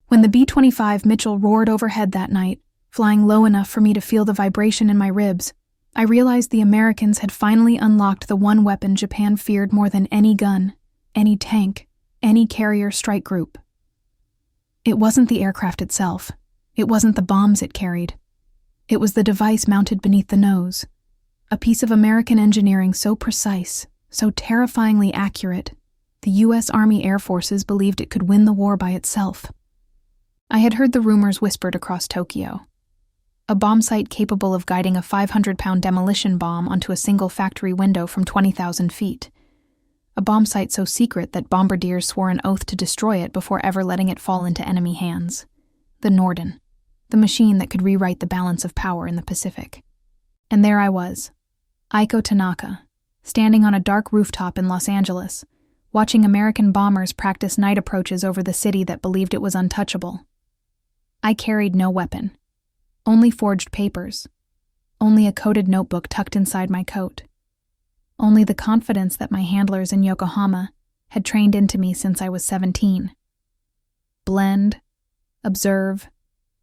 When the B-25 Mitchell roared overhead that night, flying low enough for me to feel the vibration in my ribs, I realized the Americans had finally unlocked the one weapon Japan feared more than any gun, any tank, any carrier strike group. It wasn't the aircraft itself. It wasn't the bombs it carried. It was the device mounted beneath the nose, a piece of American engineering so precise, so terrifyingly accurate, the U.S. Army Air Forces believed it could win the war by itself. I had heard the rumors whispered across Tokyo. A bombsight capable of guiding a 500-pound demolition bomb onto a single factory window from 20,000 feet. A bombsight so secret that bombardiers swore an oath to destroy it before ever letting it fall into enemy hands. The Norden, the machine that could rewrite the balance of power in the Pacific. And there I was, Aiko Tanaka, standing on a dark rooftop in Los Angeles, watching American bombers practice night approaches over the city that believed it was untouchable. I carried no weapon, only forged papers, only a coded notebook tucked inside my coat, only the confidence that my handlers in Yokohama had trained into me since I was 17. Blend, observe,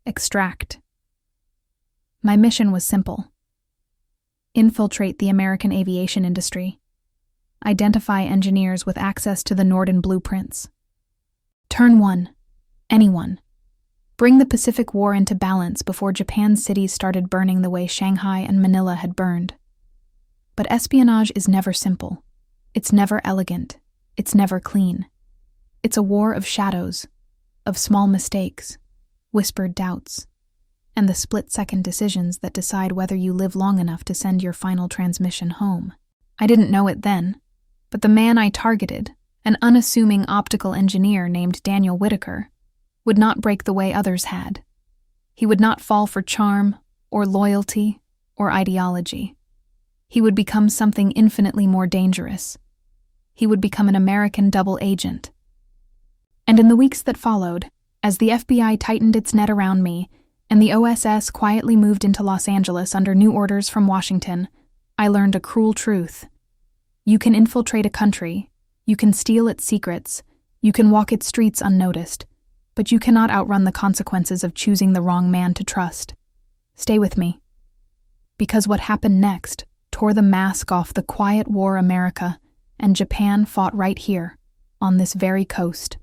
extract. My mission was simple. Infiltrate the American aviation industry. Identify engineers with access to the Norden blueprints. Turn one. Anyone. Bring the Pacific War into balance before Japan's cities started burning the way Shanghai and Manila had burned. But espionage is never simple. It's never elegant. It's never clean. It's a war of shadows, of small mistakes, whispered doubts, and the split-second decisions that decide whether you live long enough to send your final transmission home. I didn't know it then, but the man I targeted, an unassuming optical engineer named Daniel Whitaker, would not break the way others had. He would not fall for charm, or loyalty, or ideology. He would become something infinitely more dangerous. He would become an American double agent. And in the weeks that followed, as the FBI tightened its net around me, and the OSS quietly moved into Los Angeles under new orders from Washington, I learned a cruel truth. You can infiltrate a country, you can steal its secrets, you can walk its streets unnoticed, but you cannot outrun the consequences of choosing the wrong man to trust. Stay with me. Because what happened next tore the mask off the quiet war America, and Japan fought right here, on this very coast.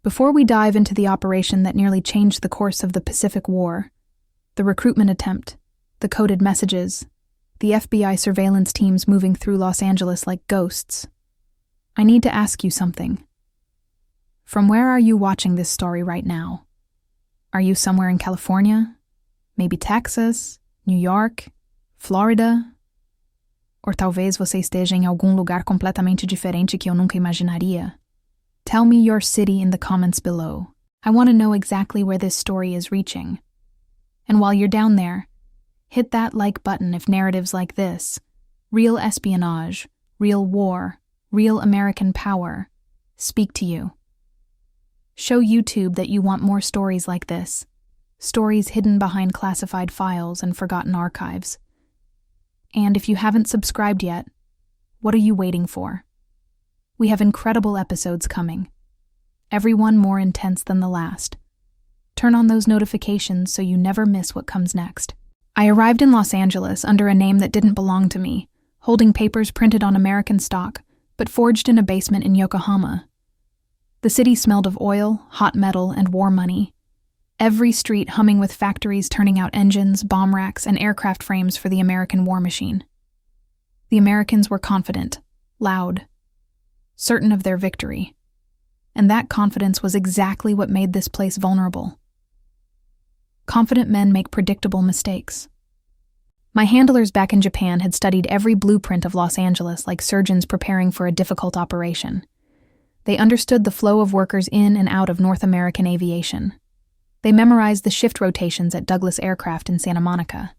Before we dive into the operation that nearly changed the course of the Pacific War, the recruitment attempt, the coded messages, the FBI surveillance teams moving through Los Angeles like ghosts, I need to ask you something. From where are you watching this story right now? Are you somewhere in California? Maybe Texas? New York? Florida? Ou talvez você esteja em algum lugar completamente diferente que eu nunca imaginaria? Tell me your city in the comments below. I want to know exactly where this story is reaching. And while you're down there, hit that like button if narratives like this, real espionage, real war, real American power, speak to you. Show YouTube that you want more stories like this, stories hidden behind classified files and forgotten archives. And if you haven't subscribed yet, what are you waiting for? We have incredible episodes coming, every one more intense than the last. Turn on those notifications so you never miss what comes next. I arrived in Los Angeles under a name that didn't belong to me, holding papers printed on American stock, but forged in a basement in Yokohama. The city smelled of oil, hot metal, and war money. Every street humming with factories turning out engines, bomb racks, and aircraft frames for the American war machine. The Americans were confident, loud, certain of their victory. And that confidence was exactly what made this place vulnerable. Confident men make predictable mistakes. My handlers back in Japan had studied every blueprint of Los Angeles like surgeons preparing for a difficult operation. They understood the flow of workers in and out of North American aviation. They memorized the shift rotations at Douglas Aircraft in Santa Monica.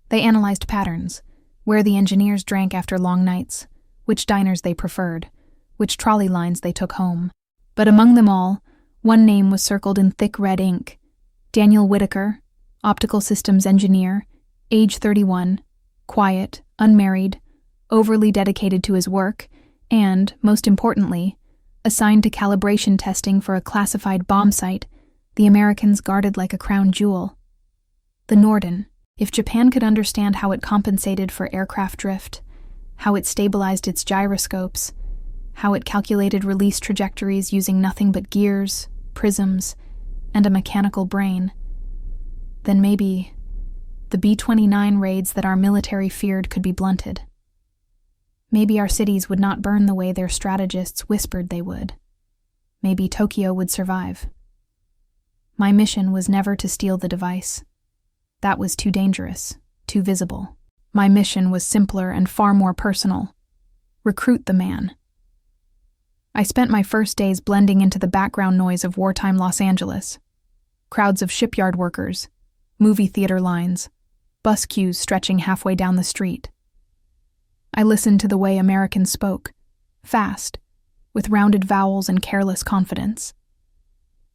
They analyzed patterns, where the engineers drank after long nights, which diners they preferred, which trolley lines they took home. But among them all, one name was circled in thick red ink: Daniel Whitaker, optical systems engineer, age 31, quiet, unmarried, overly dedicated to his work, and, most importantly, assigned to calibration testing for a classified bombsight The Americans guarded like a crown jewel. The Norden, if Japan could understand how it compensated for aircraft drift, how it stabilized its gyroscopes, how it calculated release trajectories using nothing but gears, prisms, and a mechanical brain, then maybe the B-29 raids that our military feared could be blunted. Maybe our cities would not burn the way their strategists whispered they would. Maybe Tokyo would survive. My mission was never to steal the device. That was too dangerous, too visible. My mission was simpler and far more personal. Recruit the man. I spent my first days blending into the background noise of wartime Los Angeles. Crowds of shipyard workers, movie theater lines, bus queues stretching halfway down the street. I listened to the way Americans spoke, fast, with rounded vowels and careless confidence.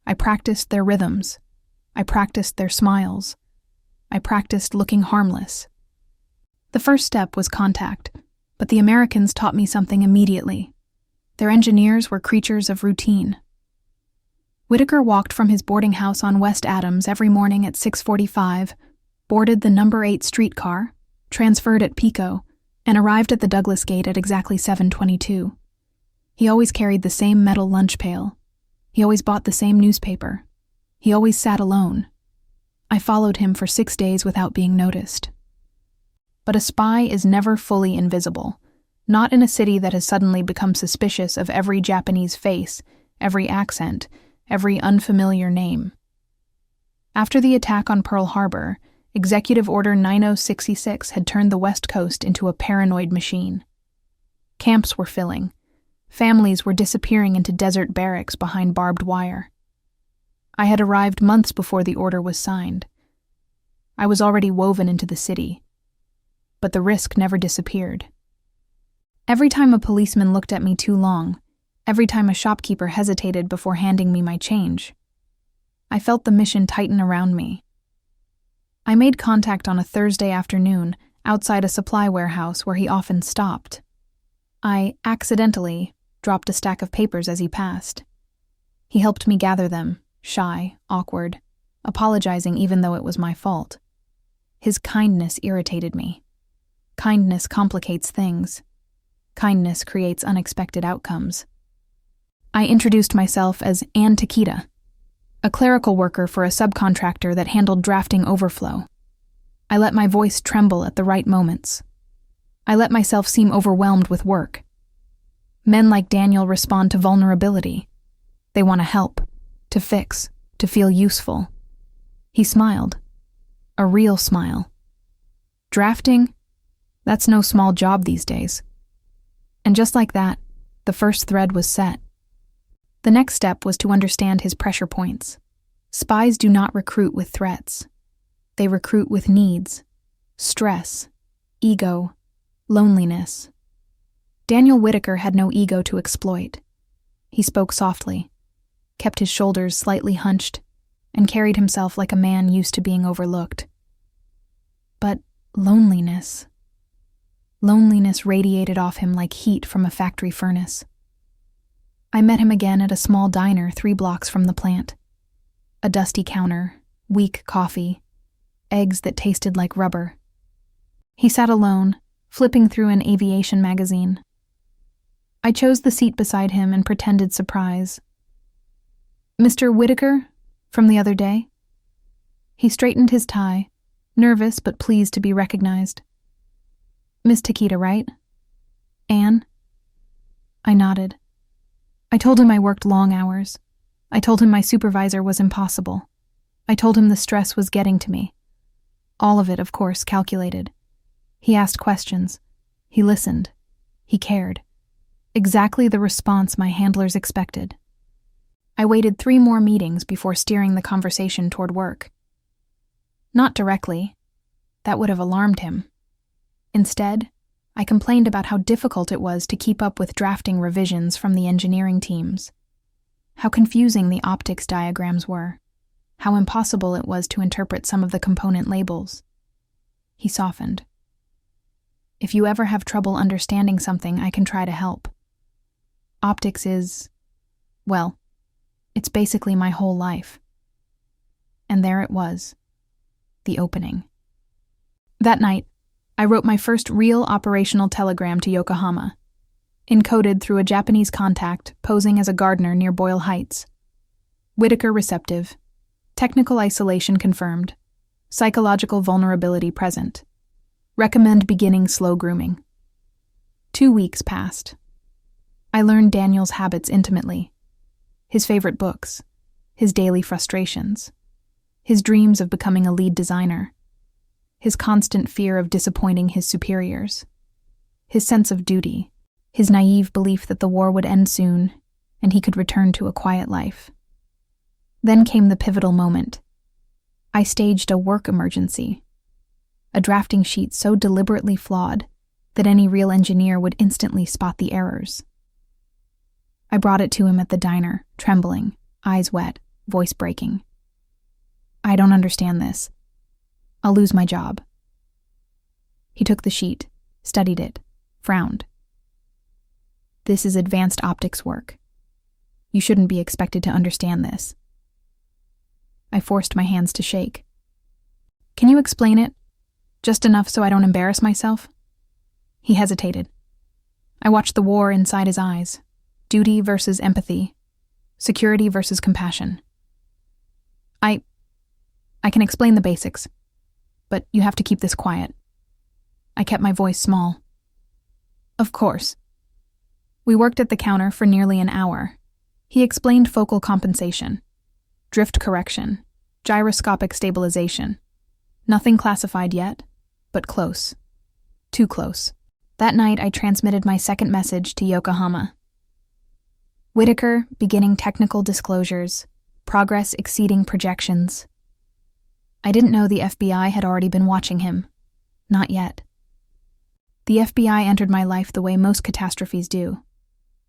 I practiced their rhythms. I practiced their smiles. I practiced looking harmless. The first step was contact, but the Americans taught me something immediately. Their engineers were creatures of routine. Whitaker walked from his boarding house on West Adams every morning at 6:45, boarded the number 8 streetcar, transferred at Pico, and arrived at the Douglas Gate at exactly 7:22. He always carried the same metal lunch pail. He always bought the same newspaper. He always sat alone. I followed him for 6 days without being noticed. But a spy is never fully invisible, not in a city that has suddenly become suspicious of every Japanese face, every accent, every unfamiliar name. After the attack on Pearl Harbor, Executive Order 9066 had turned the West Coast into a paranoid machine. Camps were filling. Families were disappearing into desert barracks behind barbed wire. I had arrived months before the order was signed. I was already woven into the city. But the risk never disappeared. Every time a policeman looked at me too long, every time a shopkeeper hesitated before handing me my change, I felt the mission tighten around me. I made contact on a Thursday afternoon outside a supply warehouse where he often stopped. I accidentally dropped a stack of papers as he passed. He helped me gather them, shy, awkward, apologizing even though it was my fault. His kindness irritated me. Kindness complicates things. Kindness creates unexpected outcomes. I introduced myself as Ann Takita, a clerical worker for a subcontractor that handled drafting overflow. I let my voice tremble at the right moments. I let myself seem overwhelmed with work. Men like Daniel respond to vulnerability. They want to help, to fix, to feel useful. He smiled. A real smile. Drafting? That's no small job these days. And just like that, the first thread was set. The next step was to understand his pressure points. Spies do not recruit with threats. They recruit with needs, stress, ego, loneliness. Daniel Whitaker had no ego to exploit. He spoke softly, kept his shoulders slightly hunched, and carried himself like a man used to being overlooked. But loneliness. Loneliness radiated off him like heat from a factory furnace. I met him again at a small diner 3 blocks from the plant. A dusty counter, weak coffee, eggs that tasted like rubber. He sat alone, flipping through an aviation magazine. I chose the seat beside him and pretended surprise. "Mr. Whitaker, from the other day?" He straightened his tie, nervous but pleased to be recognized. "Miss Takita, right? Anne?" I nodded. I told him I worked long hours. I told him my supervisor was impossible. I told him the stress was getting to me. All of it, of course, calculated. He asked questions. He listened. He cared. Exactly the response my handlers expected. I waited 3 more meetings before steering the conversation toward work. Not directly. That would have alarmed him. Instead, I complained about how difficult it was to keep up with drafting revisions from the engineering teams. How confusing the optics diagrams were. How impossible it was to interpret some of the component labels. He softened. "If you ever have trouble understanding something, I can try to help. Optics is, well, it's basically my whole life. And there it was, the opening. That night, I wrote my first real operational telegram to Yokohama, encoded through a Japanese contact posing as a gardener near Boyle Heights. Whitaker receptive. Technical isolation confirmed. Psychological vulnerability present. Recommend beginning slow grooming. 2 weeks passed. I learned Daniel's habits intimately. His favorite books. His daily frustrations. His dreams of becoming a lead designer. His constant fear of disappointing his superiors. His sense of duty. His naive belief that the war would end soon, and he could return to a quiet life. Then came the pivotal moment. I staged a work emergency. A drafting sheet so deliberately flawed that any real engineer would instantly spot the errors. I brought it to him at the diner, trembling, eyes wet, voice breaking. I don't understand this. I'll lose my job. He took the sheet, studied it, frowned. This is advanced optics work. You shouldn't be expected to understand this. I forced my hands to shake. Can you explain it? Just enough so I don't embarrass myself? He hesitated. I watched the war inside his eyes. Duty versus empathy. Security versus compassion. I can explain the basics, but you have to keep this quiet. I kept my voice small. Of course. We worked at the counter for nearly an hour. He explained focal compensation, drift correction, gyroscopic stabilization. Nothing classified yet, but close. Too close. That night I transmitted my second message to Yokohama. Whitaker beginning technical disclosures, progress exceeding projections. I didn't know the FBI had already been watching him. Not yet. The FBI entered my life the way most catastrophes do.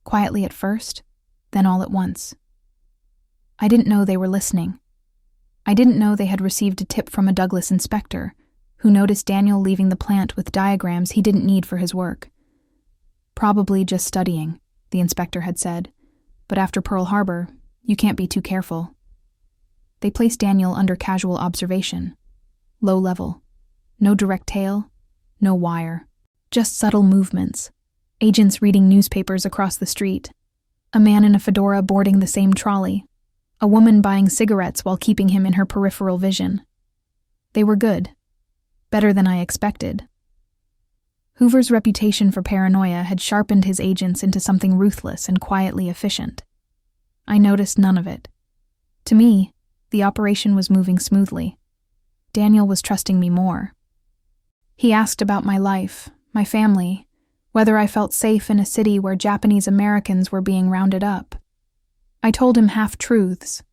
Quietly at first, then all at once. I didn't know they were listening. I didn't know they had received a tip from a Douglas inspector who noticed Daniel leaving the plant with diagrams he didn't need for his work. Probably just studying, the inspector had said, but after Pearl Harbor, you can't be too careful. They placed Daniel under casual observation. Low level. No direct tail. No wire. Just subtle movements. Agents reading newspapers across the street. A man in a fedora boarding the same trolley. A woman buying cigarettes while keeping him in her peripheral vision. They were good. Better than I expected. Hoover's reputation for paranoia had sharpened his agents into something ruthless and quietly efficient. I noticed none of it. To me, the operation was moving smoothly. Daniel was trusting me more. He asked about my life, my family, whether I felt safe in a city where Japanese Americans were being rounded up. I told him half-truths.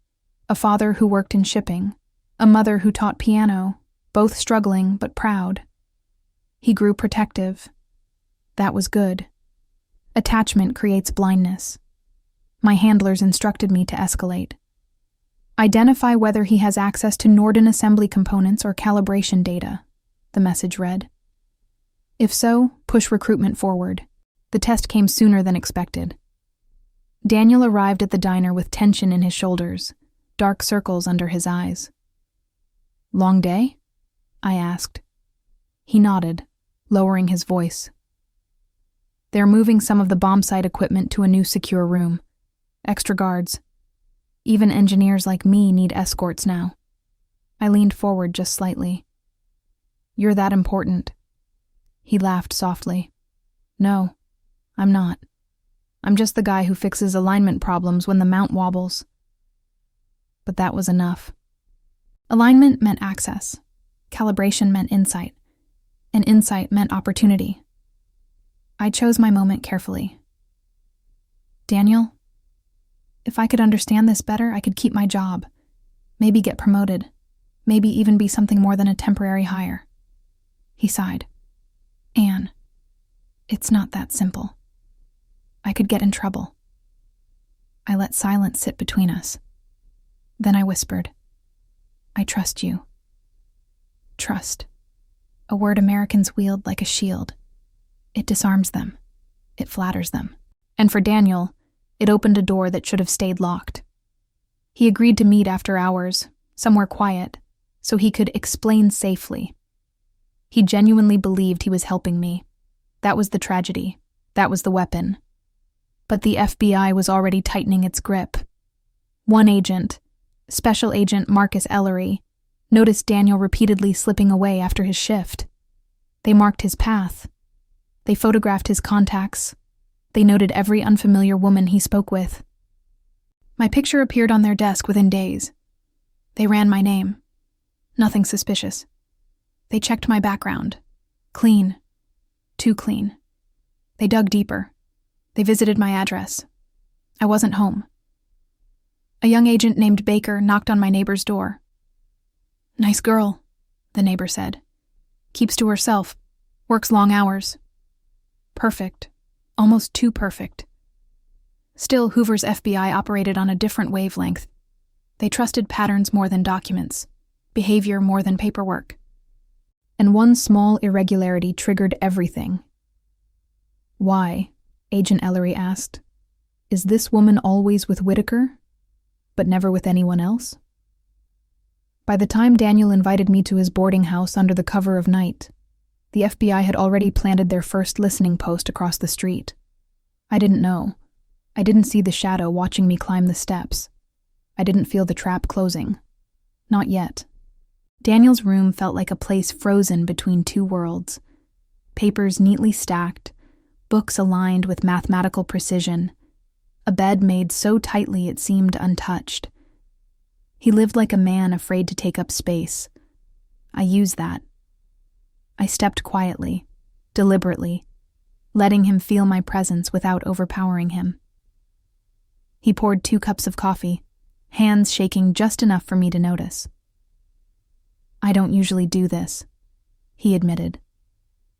A father who worked in shipping, a mother who taught piano, both struggling but proud. He grew protective. That was good. Attachment creates blindness. My handlers instructed me to escalate. Identify whether he has access to Norden assembly components or calibration data, the message read. If so, push recruitment forward. The test came sooner than expected. Daniel arrived at the diner with tension in his shoulders, dark circles under his eyes. Long day? I asked. He nodded, lowering his voice. They're moving some of the bombsight equipment to a new secure room. Extra guards. Even engineers like me need escorts now. I leaned forward just slightly. You're that important. He laughed softly. No, I'm not. I'm just the guy who fixes alignment problems when the mount wobbles. But that was enough. Alignment meant access. Calibration meant insight. And insight meant opportunity. I chose my moment carefully. Daniel, if I could understand this better, I could keep my job. Maybe get promoted. Maybe even be something more than a temporary hire. He sighed. Anne, it's not that simple. I could get in trouble. I let silence sit between us. Then I whispered, I trust you. Trust. A word Americans wield like a shield. It disarms them. It flatters them. And for Daniel, it opened a door that should have stayed locked. He agreed to meet after hours, somewhere quiet, so he could explain safely. He genuinely believed he was helping me. That was the tragedy. That was the weapon. But the FBI was already tightening its grip. One agent, Special Agent Marcus Ellery, noticed Daniel repeatedly slipping away after his shift. They marked his path. They photographed his contacts. They noted every unfamiliar woman he spoke with. My picture appeared on their desk within days. They ran my name. Nothing suspicious. They checked my background. Clean. Too clean. They dug deeper. They visited my address. I wasn't home. A young agent named Baker knocked on my neighbor's door. "Nice girl," the neighbor said. "Keeps to herself. Works long hours." Perfect. Almost too perfect. Still, Hoover's FBI operated on a different wavelength. They trusted patterns more than documents, behavior more than paperwork. And one small irregularity triggered everything. "Why?" Agent Ellery asked. "Is this woman always with Whitaker, but never with anyone else?" By the time Daniel invited me to his boarding house under the cover of night, the FBI had already planted their first listening post across the street. I didn't know. I didn't see the shadow watching me climb the steps. I didn't feel the trap closing. Not yet. Daniel's room felt like a place frozen between two worlds. Papers neatly stacked, books aligned with mathematical precision, a bed made so tightly it seemed untouched. He lived like a man afraid to take up space. I used that. I stepped quietly, deliberately, letting him feel my presence without overpowering him. He poured 2 cups of coffee, hands shaking just enough for me to notice. "I don't usually do this," he admitted,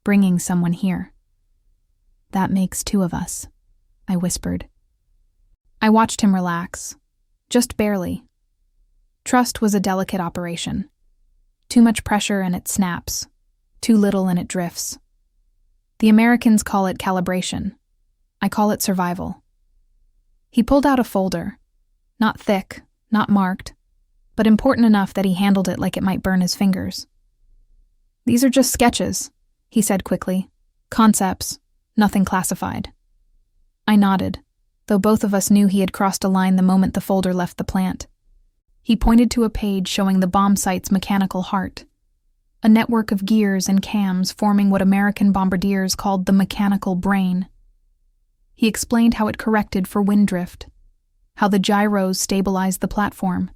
"bringing someone here." "That makes 2 of us," I whispered. I watched him relax, just barely. Trust was a delicate operation. Too much pressure and it snaps, too little and it drifts. The Americans call it calibration. I call it survival. He pulled out a folder, not thick, not marked, but important enough that he handled it like it might burn his fingers. "These are just sketches," he said quickly. "Concepts, nothing classified." I nodded, though both of us knew he had crossed a line the moment the folder left the plant. He pointed to a page showing the bombsight's mechanical heart, a network of gears and cams forming what American bombardiers called the mechanical brain. He explained how it corrected for wind drift, how the gyros stabilized the platform,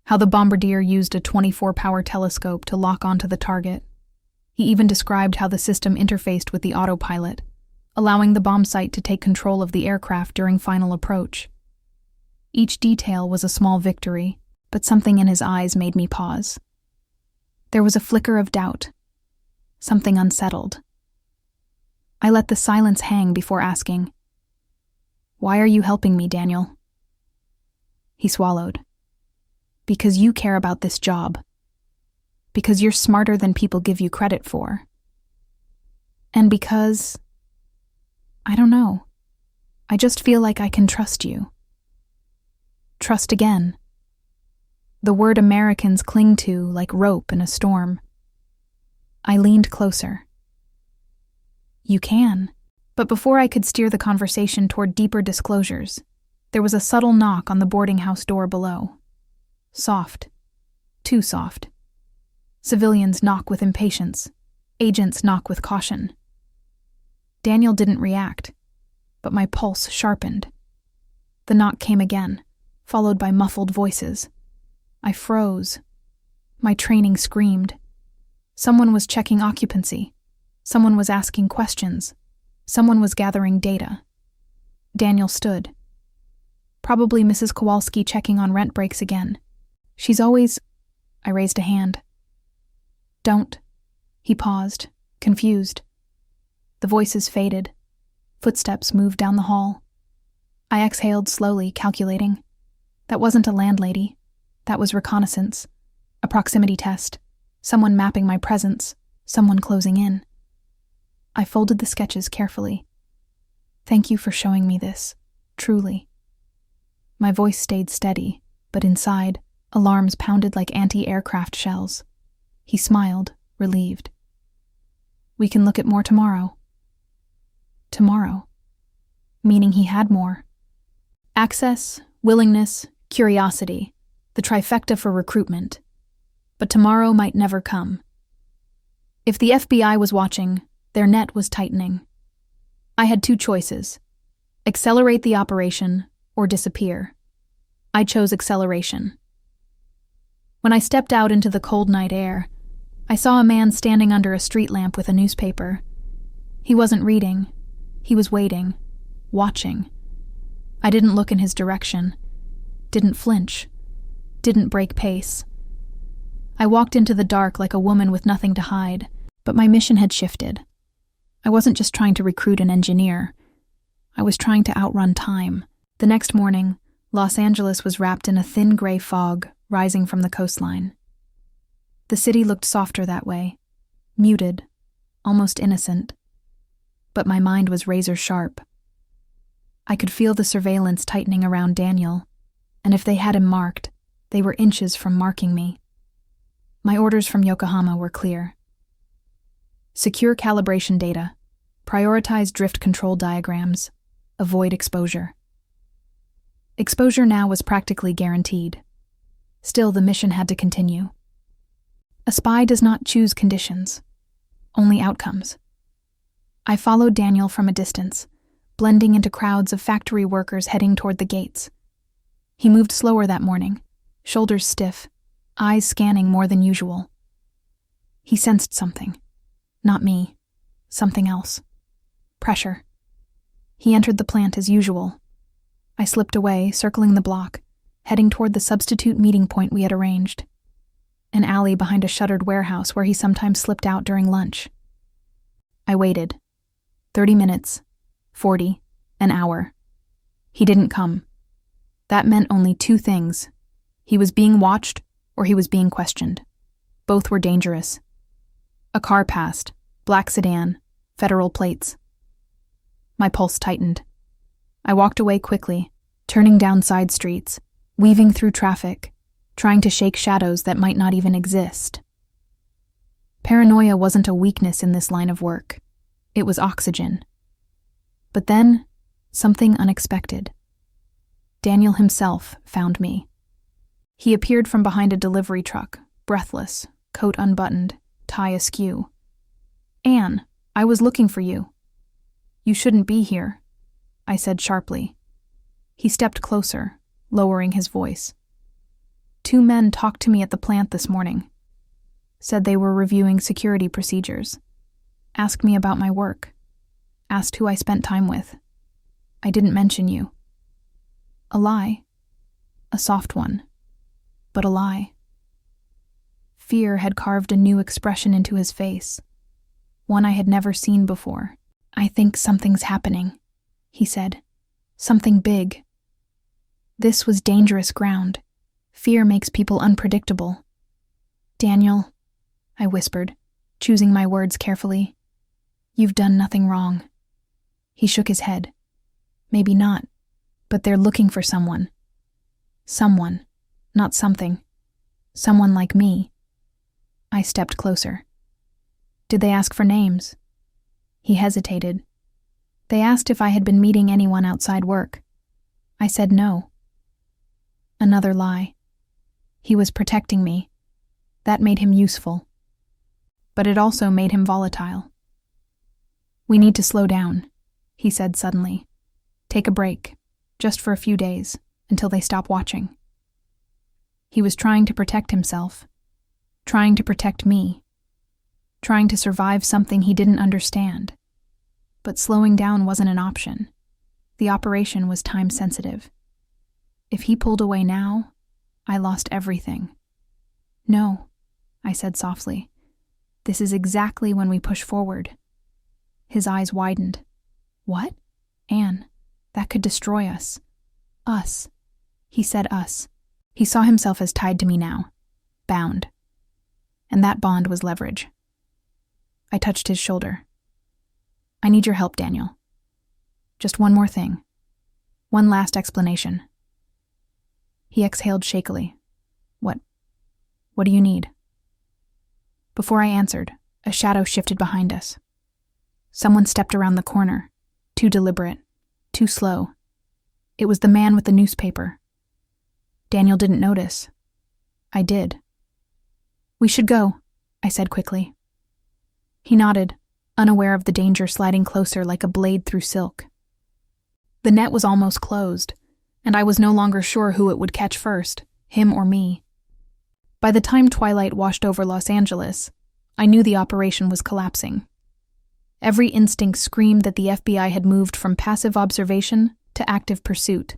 how the bombardier used a 24-power telescope to lock onto the target. He even described how the system interfaced with the autopilot, allowing the bombsight to take control of the aircraft during final approach. Each detail was a small victory, but something in his eyes made me pause. There was a flicker of doubt, something unsettled. I let the silence hang before asking, "Why are you helping me, Daniel?" He swallowed. "Because you care about this job. Because you're smarter than people give you credit for. And because, I don't know, I just feel like I can trust you." Trust again. The word Americans cling to like rope in a storm. I leaned closer. "You can." But before I could steer the conversation toward deeper disclosures, there was a subtle knock on the boarding house door below. Soft. Too soft. Civilians knock with impatience. Agents knock with caution. Daniel didn't react, but my pulse sharpened. The knock came again, followed by muffled voices. I froze. My training screamed. Someone was checking occupancy. Someone was asking questions. Someone was gathering data. Daniel stood. Probably Mrs. Kowalski checking on rent breaks again. She's always... I raised a hand. "Don't." He paused, confused. The voices faded. Footsteps moved down the hall. I exhaled slowly, calculating. That wasn't a landlady. That was reconnaissance. A proximity test. Someone mapping my presence. Someone closing in. I folded the sketches carefully. "Thank you for showing me this. Truly." My voice stayed steady, but inside, Alarms pounded like anti-aircraft shells. He smiled, relieved. We can look at more tomorrow. Tomorrow. Meaning he had more. Access, willingness, curiosity. The trifecta for recruitment. But tomorrow might never come. If the FBI was watching, their net was tightening. I had two choices: accelerate the operation or disappear. I chose acceleration. When I stepped out into the cold night air, I saw a man standing under a street lamp with a newspaper. He wasn't reading. He was waiting, watching. I didn't look in his direction, didn't flinch, didn't break pace. I walked into the dark like a woman with nothing to hide, but my mission had shifted. I wasn't just trying to recruit an engineer. I was trying to outrun time. The next morning, Los Angeles was wrapped in a thin gray fog rising from the coastline. The city looked softer that way, muted, almost innocent. But my mind was razor sharp. I could feel the surveillance tightening around Daniel, and if they had him marked, they were inches from marking me. My orders from Yokohama were clear. Secure calibration data, prioritize drift control diagrams, avoid exposure. Exposure now was practically guaranteed. Still, the mission had to continue. A spy does not choose conditions, only outcomes. I followed Daniel from a distance, blending into crowds of factory workers heading toward the gates. He moved slower that morning, shoulders stiff, eyes scanning more than usual. He sensed something. Not me. Something else. Pressure. He entered the plant as usual. I slipped away, circling the block, heading toward the substitute meeting point we had arranged. An alley behind a shuttered warehouse where he sometimes slipped out during lunch. I waited. 30 minutes. 40. An hour. He didn't come. That meant only two things. He was being watched, or he was being questioned. Both were dangerous. A car passed. Black sedan. Federal plates. My pulse tightened. I walked away quickly, turning down side streets, weaving through traffic, trying to shake shadows that might not even exist. Paranoia wasn't a weakness in this line of work. It was oxygen. But then, something unexpected. Daniel himself found me. He appeared from behind a delivery truck, breathless, coat unbuttoned, tie askew. "Anne, I was looking for you." "You shouldn't be here," I said sharply. He stepped closer, lowering his voice. "Two men talked to me at the plant this morning. Said they were reviewing security procedures. Asked me about my work. Asked who I spent time with. I didn't mention you." A lie. A soft one. But a lie. Fear had carved a new expression into his face. One I had never seen before. "I think something's happening," he said. "Something big." This was dangerous ground. Fear makes people unpredictable. "Daniel," I whispered, choosing my words carefully, "you've done nothing wrong." He shook his head. "Maybe not, but they're looking for someone. Someone, not something. Someone like me." I stepped closer. "Did they ask for names?" He hesitated. "They asked if I had been meeting anyone outside work. I said no." Another lie. He was protecting me. That made him useful. But it also made him volatile. "We need to slow down," he said suddenly. "Take a break, just for a few days, until they stop watching." He was trying to protect himself, trying to protect me, trying to survive something he didn't understand. But slowing down wasn't an option. The operation was time-sensitive. If he pulled away now, I lost everything. "No," I said softly. "This is exactly when we push forward." His eyes widened. "What? Anne, that could destroy us." "Us." He said us. He saw himself as tied to me now, bound. And that bond was leverage. I touched his shoulder. "I need your help, Daniel. Just one more thing. One last explanation." He exhaled shakily. "What What do you need? Before I answered, a shadow shifted behind us. Someone stepped around the corner, too deliberate, too slow. It was the man with the newspaper. Daniel didn't notice. I did. We should go, I said quickly. He nodded, unaware of the danger sliding closer like a blade through silk. The net was almost closed, and I was no longer sure who it would catch first, him or me. By the time twilight washed over Los Angeles, I knew the operation was collapsing. Every instinct screamed that the FBI had moved from passive observation to active pursuit.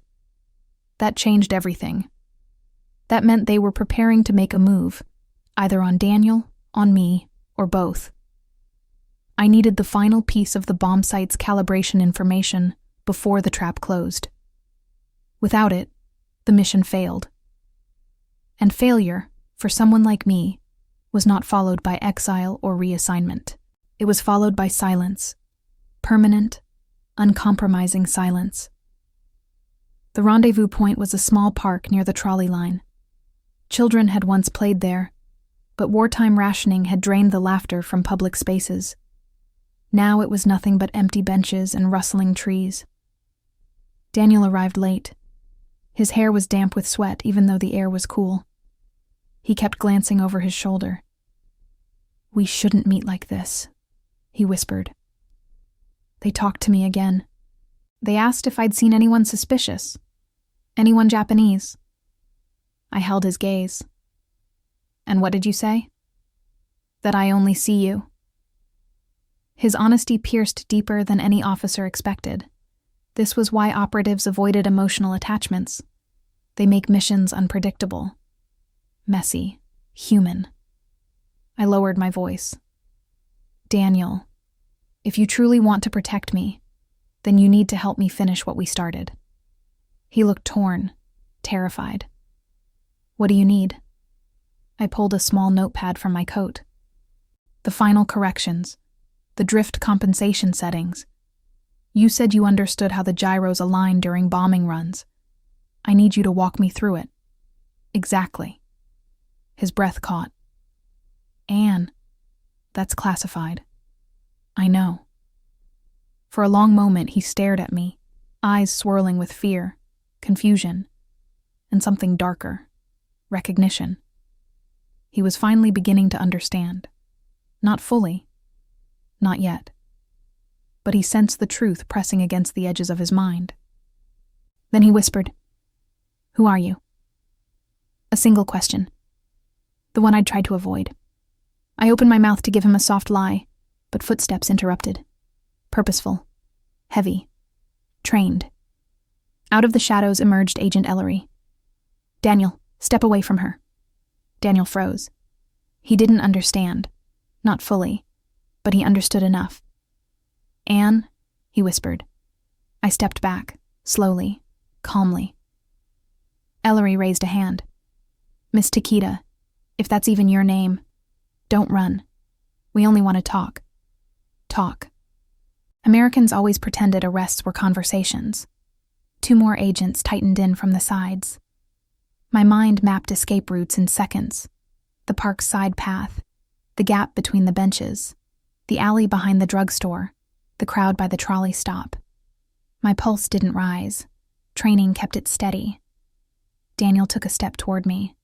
That changed everything. That meant they were preparing to make a move, either on Daniel, on me, or both. I needed the final piece of the bomb site's calibration information before the trap closed. Without it, the mission failed. And failure, for someone like me, was not followed by exile or reassignment. It was followed by silence. Permanent, uncompromising silence. The rendezvous point was a small park near the trolley line. Children had once played there, but wartime rationing had drained the laughter from public spaces. Now it was nothing but empty benches and rustling trees. Daniel arrived late. His hair was damp with sweat even though the air was cool. He kept glancing over his shoulder. "We shouldn't meet like this," he whispered. They talked to me again. They asked if I'd seen anyone suspicious. Anyone Japanese. I held his gaze. "And what did you say?" "That I only see you." His honesty pierced deeper than any officer expected. This was why operatives avoided emotional attachments. They make missions unpredictable. Messy. Human. I lowered my voice. "Daniel, if you truly want to protect me, then you need to help me finish what we started." He looked torn, terrified. "What do you need?" I pulled a small notepad from my coat. "The final corrections. The drift compensation settings. You said you understood how the gyros align during bombing runs. I need you to walk me through it." "Exactly." His breath caught. "Anne, that's classified." "I know." For a long moment he stared at me, eyes swirling with fear, confusion, and something darker, recognition. He was finally beginning to understand. Not fully. Not yet. But he sensed the truth pressing against the edges of his mind. Then he whispered, "Who are you?" A single question. The one I'd tried to avoid. I opened my mouth to give him a soft lie, but footsteps interrupted. Purposeful. Heavy. Trained. Out of the shadows emerged Agent Ellery. "Daniel, step away from her." Daniel froze. He didn't understand. Not fully. But he understood enough. "Anne," he whispered. I stepped back, slowly, calmly. Ellery raised a hand. "Miss Takeda, if that's even your name, don't run. We only want to talk." Talk. Americans always pretended arrests were conversations. 2 more agents tightened in from the sides. My mind mapped escape routes in seconds. The park's side path, the gap between the benches, the alley behind the drugstore, the crowd by the trolley stop. My pulse didn't rise. Training kept it steady. Daniel took a step toward me.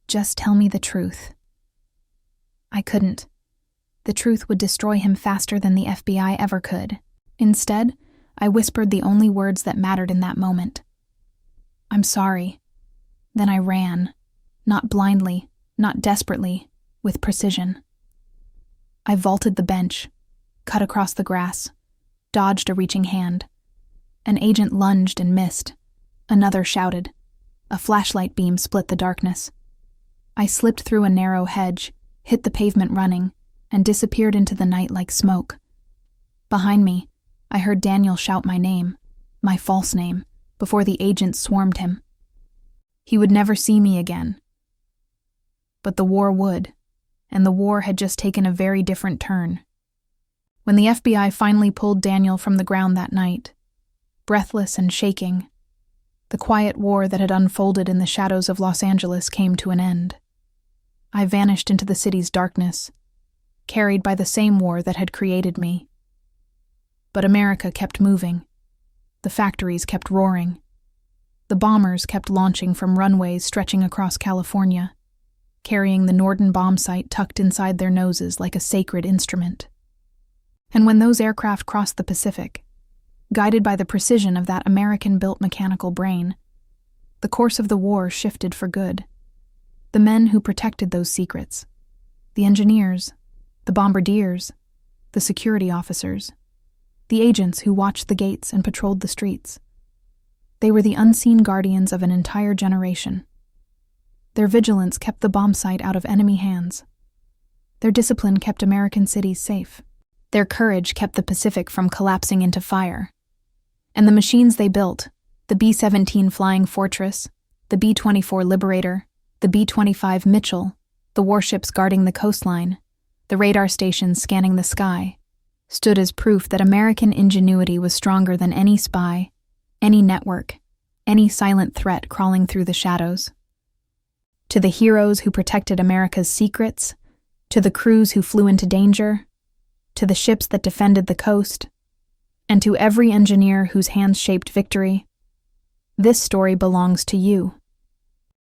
"Just tell me the truth." I couldn't. The truth would destroy him faster than the FBI ever could. Instead, I whispered the only words that mattered in that moment. "I'm sorry." Then I ran. Not blindly, not desperately, with precision. I vaulted the bench, cut across the grass, dodged a reaching hand. An agent lunged and missed. Another shouted. A flashlight beam split the darkness. I slipped through a narrow hedge, hit the pavement running, and disappeared into the night like smoke. Behind me, I heard Daniel shout my name, my false name, before the agents swarmed him. He would never see me again. But the war would, and the war had just taken a very different turn. When the FBI finally pulled Daniel from the ground that night, breathless and shaking, the quiet war that had unfolded in the shadows of Los Angeles came to an end. I vanished into the city's darkness, carried by the same war that had created me. But America kept moving. The factories kept roaring. The bombers kept launching from runways stretching across California, carrying the Norden Bombsight tucked inside their noses like a sacred instrument. And when those aircraft crossed the Pacific, guided by the precision of that American-built mechanical brain, the course of the war shifted for good. The men who protected those secrets, the engineers, the bombardiers, the security officers, the agents who watched the gates and patrolled the streets. They were the unseen guardians of an entire generation. Their vigilance kept the bombsight out of enemy hands. Their discipline kept American cities safe. Their courage kept the Pacific from collapsing into fire. And the machines they built, the B-17 Flying Fortress, the B-24 Liberator, the B-25 Mitchell, the warships guarding the coastline, the radar stations scanning the sky, stood as proof that American ingenuity was stronger than any spy, any network, any silent threat crawling through the shadows. To the heroes who protected America's secrets, to the crews who flew into danger, to the ships that defended the coast, and to every engineer whose hands shaped victory, this story belongs to you.